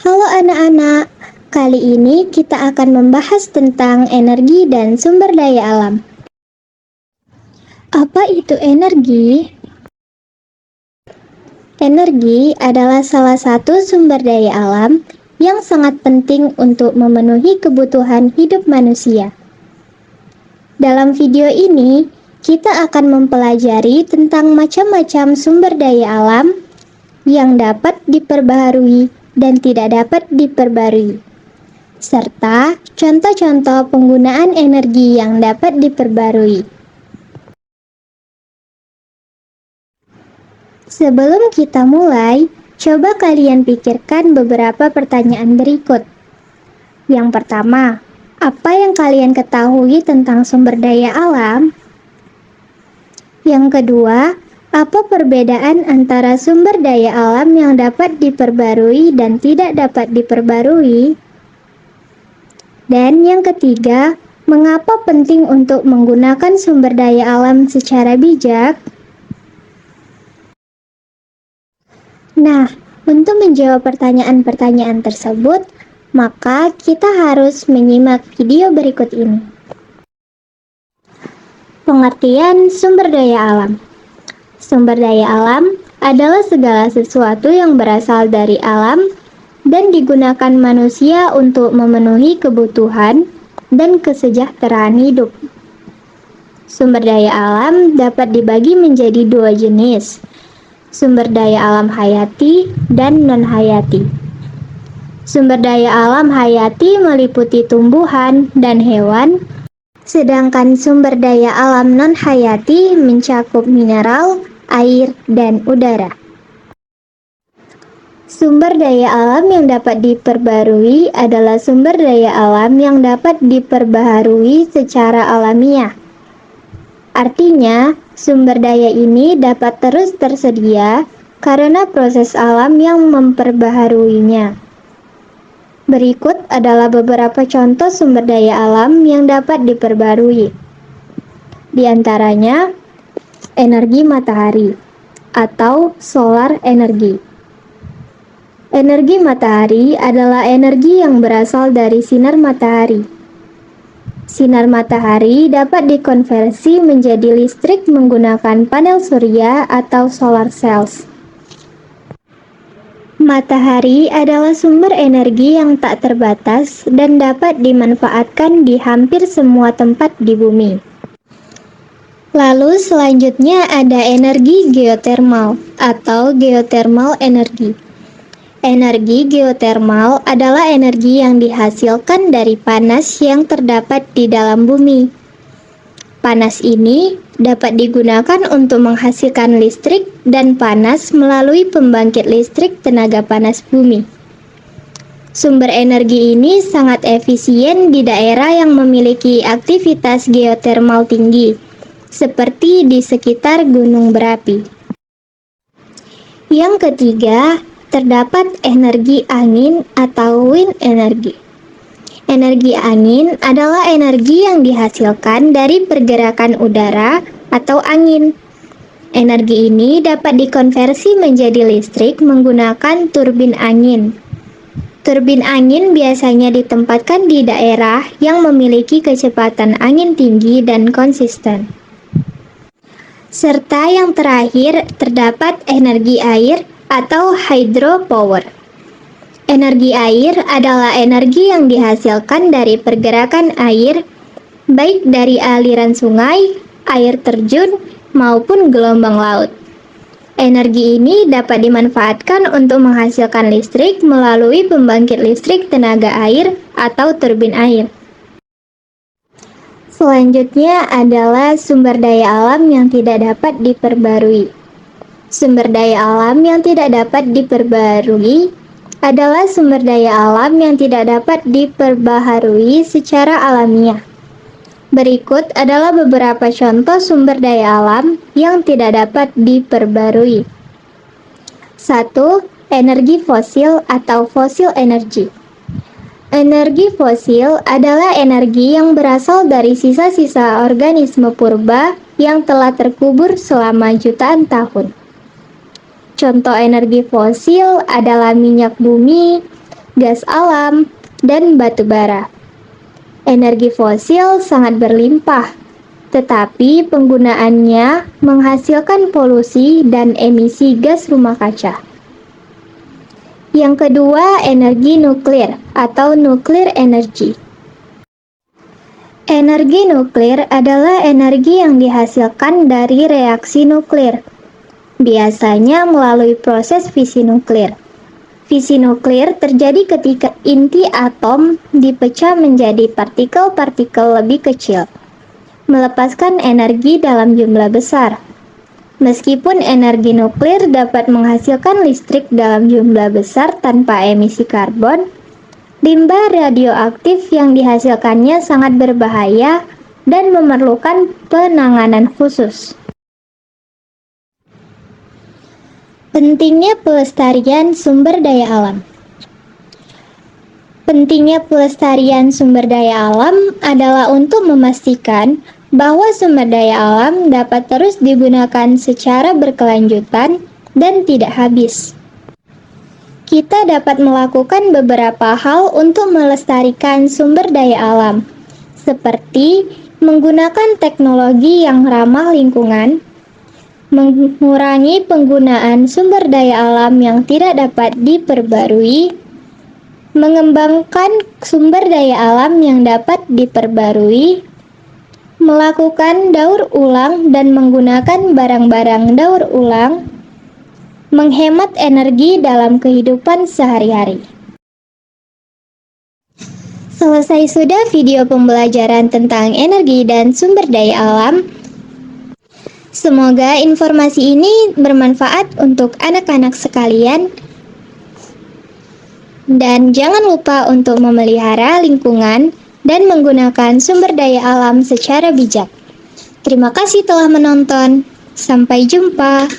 Halo anak-anak, kali ini kita akan membahas tentang energi dan sumber daya alam. Apa itu energi? Energi adalah salah satu sumber daya alam yang sangat penting untuk memenuhi kebutuhan hidup manusia. Dalam video ini, kita akan mempelajari tentang macam-macam sumber daya alam yang dapat diperbaharui dan tidak dapat diperbarui, serta contoh-contoh penggunaan energi yang dapat diperbarui. Sebelum kita mulai, coba kalian pikirkan beberapa pertanyaan berikut. Yang pertama, apa yang kalian ketahui tentang sumber daya alam? Yang kedua, apa perbedaan antara sumber daya alam yang dapat diperbarui dan tidak dapat diperbarui? Dan yang ketiga, mengapa penting untuk menggunakan sumber daya alam secara bijak? Nah, untuk menjawab pertanyaan-pertanyaan tersebut, maka kita harus menyimak video berikut ini. Pengertian sumber daya alam. Sumber daya alam adalah segala sesuatu yang berasal dari alam dan digunakan manusia untuk memenuhi kebutuhan dan kesejahteraan hidup. Sumber daya alam dapat dibagi menjadi dua jenis, sumber daya alam hayati dan non-hayati. Sumber daya alam hayati meliputi tumbuhan dan hewan, sedangkan sumber daya alam non-hayati mencakup mineral, air, dan udara. Sumber daya alam yang dapat diperbarui adalah sumber daya alam yang dapat diperbaharui secara alamiah. Artinya, sumber daya ini dapat terus tersedia karena proses alam yang memperbaharuinya. Berikut adalah beberapa contoh sumber daya alam yang dapat diperbarui. Di antaranya, energi matahari atau solar energi. Energi matahari adalah energi yang berasal dari sinar matahari. Sinar matahari dapat dikonversi menjadi listrik menggunakan panel surya atau solar cells. Matahari adalah sumber energi yang tak terbatas dan dapat dimanfaatkan di hampir semua tempat di bumi. Lalu selanjutnya ada energi geotermal atau geothermal energi. Energi geotermal adalah energi yang dihasilkan dari panas yang terdapat di dalam bumi. Panas ini dapat digunakan untuk menghasilkan listrik dan panas melalui pembangkit listrik tenaga panas bumi. Sumber energi ini sangat efisien di daerah yang memiliki aktivitas geotermal tinggi, seperti di sekitar gunung berapi. Yang ketiga, terdapat energi angin atau wind energy. Energi angin adalah energi yang dihasilkan dari pergerakan udara atau angin. Energi ini dapat dikonversi menjadi listrik menggunakan turbin angin. Turbin angin biasanya ditempatkan di daerah yang memiliki kecepatan angin tinggi dan konsisten. Serta yang terakhir, terdapat energi air atau hydropower. Energi air adalah energi yang dihasilkan dari pergerakan air, baik dari aliran sungai, air terjun, maupun gelombang laut. Energi ini dapat dimanfaatkan untuk menghasilkan listrik melalui pembangkit listrik tenaga air atau turbin air. Selanjutnya adalah sumber daya alam yang tidak dapat diperbarui. Sumber daya alam yang tidak dapat diperbarui adalah sumber daya alam yang tidak dapat diperbaharui secara alamiah. Berikut adalah beberapa contoh sumber daya alam yang tidak dapat diperbarui. 1. Energi fosil atau fossil energy. Energi fosil adalah energi yang berasal dari sisa-sisa organisme purba yang telah terkubur selama jutaan tahun. Contoh energi fosil adalah minyak bumi, gas alam, dan batu bara. Energi fosil sangat berlimpah, tetapi penggunaannya menghasilkan polusi dan emisi gas rumah kaca. Yang kedua, energi nuklir atau nuclear energy. Energi nuklir adalah energi yang dihasilkan dari reaksi nuklir, biasanya melalui proses fisi nuklir. Fisi nuklir terjadi ketika inti atom dipecah menjadi partikel-partikel lebih kecil, melepaskan energi dalam jumlah besar. Meskipun energi nuklir dapat menghasilkan listrik dalam jumlah besar tanpa emisi karbon, limbah radioaktif yang dihasilkannya sangat berbahaya dan memerlukan penanganan khusus. Pentingnya pelestarian sumber daya alam. Pentingnya pelestarian sumber daya alam adalah untuk memastikan bahwa sumber daya alam dapat terus digunakan secara berkelanjutan dan tidak habis. Kita dapat melakukan beberapa hal untuk melestarikan sumber daya alam, seperti menggunakan teknologi yang ramah lingkungan, mengurangi penggunaan sumber daya alam yang tidak dapat diperbarui, mengembangkan sumber daya alam yang dapat diperbarui, melakukan daur ulang dan menggunakan barang-barang daur ulang, menghemat energi dalam kehidupan sehari-hari. Selesai sudah video pembelajaran tentang energi dan sumber daya alam. Semoga informasi ini bermanfaat untuk anak-anak sekalian. Dan jangan lupa untuk memelihara lingkungan dan menggunakan sumber daya alam secara bijak. Terima kasih telah menonton. Sampai jumpa.